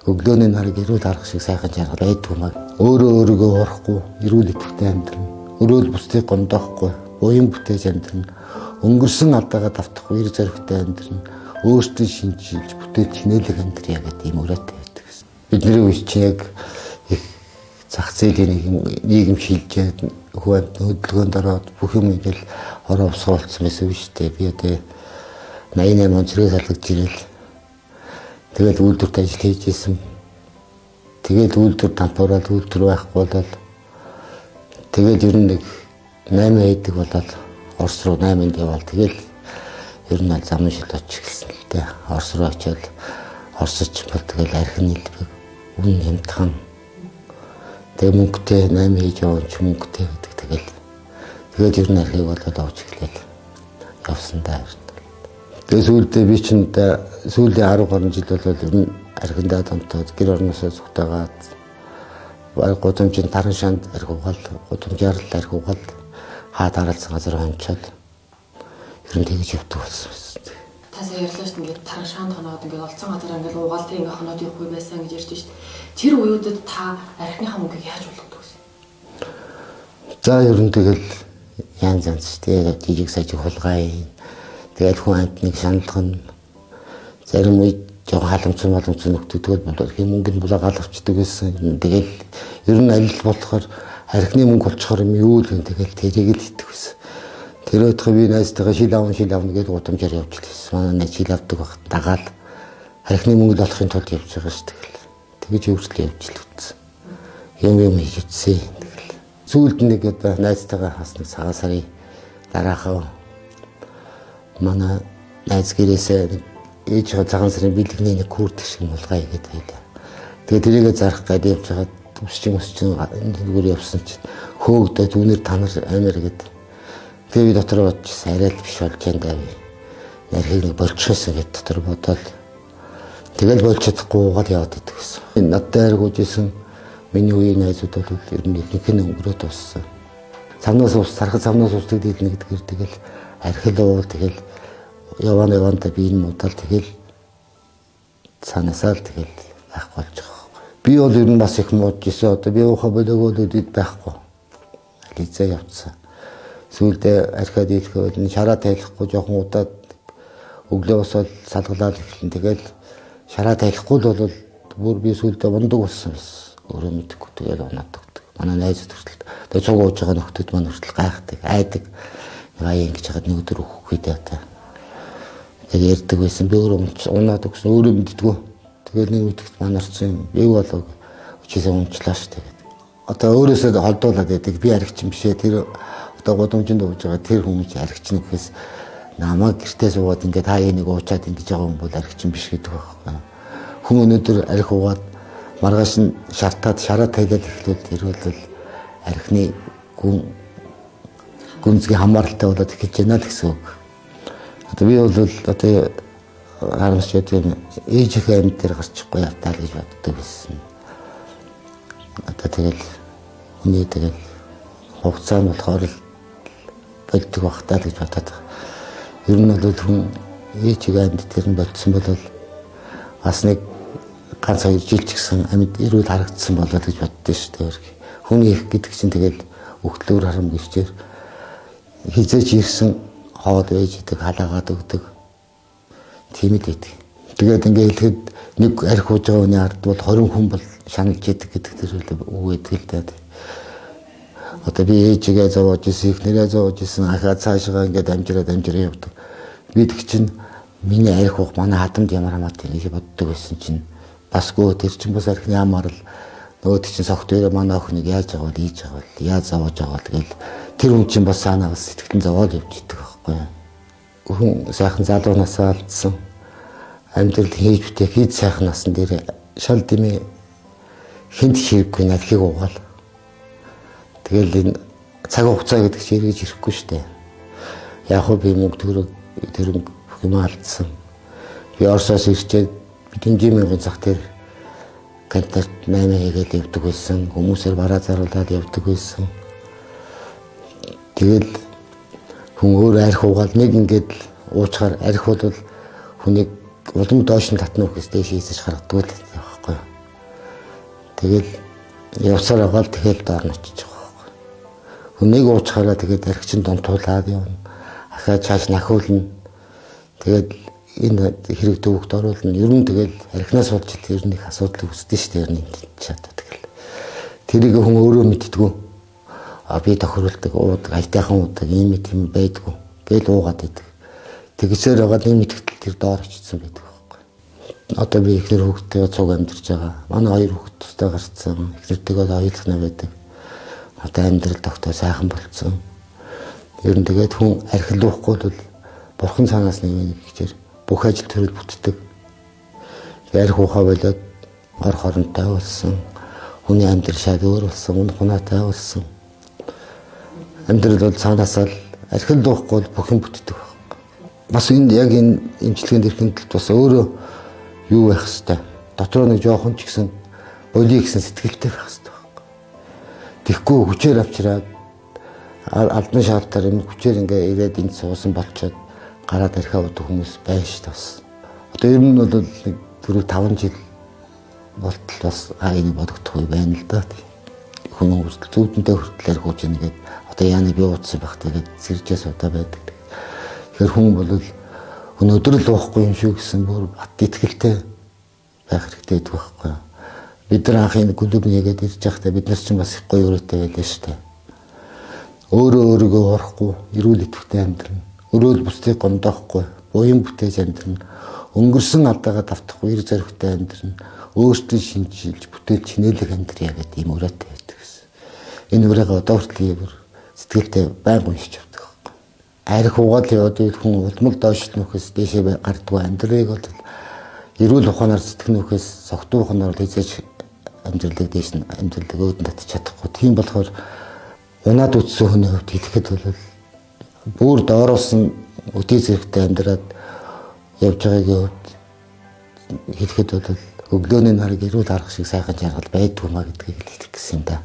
Өглөөний нарыг эрүүл арга шиг сайхан жаргал байдгүй маа. Өөрийгөө урахгүй, эрүүл идэвхтэй амьдрна. Өрөөл бусдыг гомдоохгүй, буян бүтээж амьдрна. Өнгөрсөн алдаагаа давтахгүй, эр зоригтой амьдрна. Өөртөө шинжилж, бүтээж хинээлэг амьдрья гэдэг ийм өрөөтэй байдаг. Бидний үе чинь яг их зах зээлийн нийгэм шилжээд хувь хөдөлгөөнд ороод бүх юм ингээл ороо усруулсан байсан шүү дээ. Би одоо 88 он зэрэг салгаж ирэл. Тэгээд үйлдвэрт ажил хийж исэн. Тэгээд үйлдвэр тампуураад үйлдвэр байхгүй болоод тэгээд ер нь нэг 8 хэдэг болоод Орос руу 8-нд явал тэгээд ер нь замын шил очиж эхэлсэн л дээ. Орос руу очиод Оросч бол тэгээд архин нийлбэг үн хямдхан. Тэгээд мөнгөтэй 8 хийж яваа ч мөнгөтэй гэдэг тэгээд ер нь архийг болоод авч эхлэв. Явсан даа. Тэгээд сүүлдээ би ч сүүлийн 10 гаруй жил бол ер нь архиндаа томтоод гэр орносоо зүгтээгаад гудамжинд таран шанд архиугаал, гудамжаар л архиугаал хаа дараалсан газар хончоод ер нь тэгж явдаг болсон юм. Та сая ярьлаа шүү дээ, ингээд таран шаанд хоноод ингээд олцсон газар ингээд угаалт ингээд хоноод явахгүй байсан гэж ярьж шүү дээ. Тэр үеүүдэд та архиныхаа мөнгийг яаж болгодог вэ? За ер нь тэгэл янз янз шүү дээ. Жижиг сажиг хулгай. Тэгээд хүн амтныг шаналгана. Зарим үед жоохон халамцсан нөхдөдөг бол мөнгөнд булаагаал авчдаг байсан. Тэгээд ер нь аль болохоор архины мөнгө болчихоор юм юу л тэгэл тэрийг л итгэв байсан. Тэр өдгөө би найзтайгаа шил авна гэдэг гудамжаар явж лээсэн. Манай найз шил авдаг багт дагаад архины мөнгө олохын тулд явж байгаа шүү дээ. Тэгэж өөрчлөлт явж л үтсэн. Юм хийж үтсэн. Сүүлд нэг одоо найзтайгаа бас нэг цагаан сарын дараахаа манай найз гэрээсээ ээж байгаа цагаан сарын бэлгэний нэг күрдэг шиг булгай гэдэг байлаа. Тэгээд тэрийгэ зарах гэдэг явж байгаа төсчин зүгээр явсан чинь хөөгдөд үнэр танар амар гэдэг. Тэгээд би дотор бодчихсан арай л биш болж энэ даа. Нархийг нэг болчихсон гэд дотор бодоод тэгэл болж чадахгүй угаад яваад идэх гэсэн. Надтай аргуужсэн миний үеийн найзууд бол ер нь нэг өнгөрөөд дууссан. Сархад цавнаас усдаг дийлнэ гэдгээр тэгэл архилуу тэгэл яваанда би энэ муудал тэгэл цаанаасаа л тэгэл байхгүй болж байгаа. Би бол ер нь бас их муудж исэн. Одоо би ухаа болоогоо үдэд байхгүй. Лицээ явцсан. Сүүлдээ архиад ийлэхэд энэ шараа тайлахгүй жоохон удаад өглөө босоод салгалаад эхэлнэ. Тэгэл шараа тайлахгүй л бол бүр би сүүлдээ ундаг болсон байсан. Өөрөө мэдэхгүй тэгэл унаадаг. Манай найзууд хүртэл тэгээ цуг ууж байгаа нөхдөд маань хүртэл гайхдаг, айдаг. Яа ингэж хаад нэг өдөр өгөхгүй дээ та. Тэгээ ярьдаг байсан. Би өөрөө унаад өгсөн. Өөрөө мэддэггүй. Тэгээд нэг үтгэж манарсан. Юу болов? Өчигөө унчлаа шүү дээ. Одоо өөрөөсөө холдуулаад байдаг. Би аригчин бишээ. Тэр одоо гудамжинд ууж байгаа тэр хүмүүс аригчин гэхээс намайг гэртээ суугаад ингээд та энийг уучаад ингэж байгаа юм бол аригчин биш гэдэг байхгүй. Хүн өнөөдөр арих уугаад маргааш нь шартаад шараа тайлал эхлүүл тэр бол архины гүнзгий хамааралтай болоод эхэлж байна л гэсэн үг. Одоо би бол одоо харамсч байдаг ээжийнхээ амьд дээр гарчихгүй явтаа л гэж боддог байсан. Одоо тэгэл хүний тэгэл хугацаа нь болохоор л болдог багтаа л гэж бодоод байгаа. Ер нь бол хүн ээжийнхээ амьд дээр нь болцсон бол бас нэг ганц 2 жил ч гэсэн амьд эрүүл харагдсан болоо гэж боддөө шүү дээ. Хүний их гэдэг чинь тэгэл өгтлөөр харам гэрчээр хизээч ирсэн хоод байж идэг халаагаад өгдөг. Тийм л байдаг. Тэгээд ингээ хэлэхэд нэг арх ууж байгаа хүний ард бол 20 хүн бол шаналж идэг гэдэг тэр үг байдаг л дээ. Одоо би ээжигээ зовоож исэн, их нэрээ зовоож исэн, ахаа цаашгаа ингээд амжираад явдаг. Би тэг чинь миний арх уух манай хадамд ямар хамаатай нэг боддог байсан чинь басгүй тэр чинь бас архины амаар л нөгөө чинь софтвер манай охиныг яаж аваад ийж аваад яаж зовоож аваад тэгэл тэр хүн чинь бас санаагаас сэтгэлэн зовоод явж идэг байхгүй. Хүн сайхан залуунаасаа алдсан амьдрал хийж бүтээх хэд сайхан насан дээр шал дэмий хинт хэрэггүй нархийг угаал. Тэгэл энэ цаг хугацаа гэдэг чинь эргэж ирэхгүй шүү дээ. Яг хөө би мөнгө төгрөг тэр бүх юм алдсан. Би Оросоос ирчээд Дэмжимийн зах дээр контакт 8 хийгээд явдаг байсан. Хүмүүсээр бараа заруулаад явдаг байсан. Тэгэл хүн өөр арх уугаал нэг ингээд уучгаар арх бол хүнийг улам доош нь татна уу гэхээс дээш хийсэж харагддаг л байхгүй. байхгүй. Тэгэл явсаар байгаа л тэгэл доор нь очиж байгаа байхгүй. Хүнийг уучхаараа тэгээд архичин донтуулаад явна. Ахаа цааш нахиулна. Тэгээд энэ хэрэг төвөгт оруулна. Ер нь тэгэл архинаас болж ер нь их асуудал үүсдэж штэ ер нь чаддаг тэгэл. Тэрийг хүн өөрөө мэддэггүй. Би тохируулдаг уудаг, айтайхан уудаг, ийм юм байдгүй. Гээл уугаад идэг. Тэгсээр байгаа нэг мэдгэдэл тэр доор очсон байдаг байхгүй. Одоо би ихнэр хүүхдтэйгээ цуг амьдарч байгаа. Манай хоёр хүүхд тустай гарцсан. Ихнэртэйгээ хоёулахна байдаг. Одоо амьдрал тогтоо сайхан болцсон. Ер нь тэгээд хүн архилуухгүй бол бурхан цаанаас нэг гэхээр бүх ажил төрөл бүтдэг. Арх ухаа болоод ор хоронтой болсон. Хүний амьдрал шал өөр болсон, үн хунаатай болсон. Амьдрал бол цаанаас л архил дуухгүй бүх юм бүтдэг байхгүй. Бас энэ яг энэ эмчилгээнд ирэхэд бас өөрөө юу байх хэвээр. Дотроо нэг жоохон ч гэсэн болий гэсэн сэтгэлтэй байх хэвээр байхгүй. Тэгэхгүй хүчээр авчираад албан шаардаар энэ хүчээр ингээ ирээд энд суусан болчоод гараад архиа удаг хүмүүс байна шүү дээ бас. Одоо ер нь бол нэг 4-5 жил болтол бас энэ бодогдох үе байна л да. Хүн хүртэл зүудэнтэй хүртэл архиуж нэгээд одоо яаны би уудсан байх тэгээд сэржээс удаа байдаг. Тэгэхээр хүн бол өнөөдөр л уухгүй юм шүү гэсэн бүр бат итгэлтэй байх хэрэгтэй гэдэг байхгүй. Бид нар анх энэ клуб нэгээд ирж байхдаа бид нар чинь бас их гоё өрөөтэй байлаа шүү дээ. Өөрөө өөрийгөө урахгүй, эрүүл идэвхтэй амьдрна. Өрөөл бусдыг гомдоохгүй, буян бүтээж амьдрна. Өнгөрсөн алдаагаа давтахгүй, эр зоригтой амьдрна. Өөртөө шинжилж, бүтээлж хинээлэг амьдрья гэдэг ийм өрөөтэй байдаг гэсэн. Энэ өрөөгөө одоо хүртэл бүр сэтгэлдээ байнга уншиж авдаг байхгүй. Арх угаал яваад хүн улмал доошлнохоос дээшээ гардгүй амьдралыг бол эрүүл ухаанаар сэтгэнөхөөс согтуу ухаанаар хийж амьдралыг дээш нь амьдралыг өөдөн татчих чадахгүй. Тийм болохоор унаад үтсэн хүний хувьд хэлэхэд бол бүр доороос нь өдий зэрэгтэй амьдраад явж байгаагийн хувьд хэлэхэд бол өглөөний нарыг эрүүл арга шиг сайхан жаргал байдгүй маа гэдгийг хэлэх гэсэн юм да.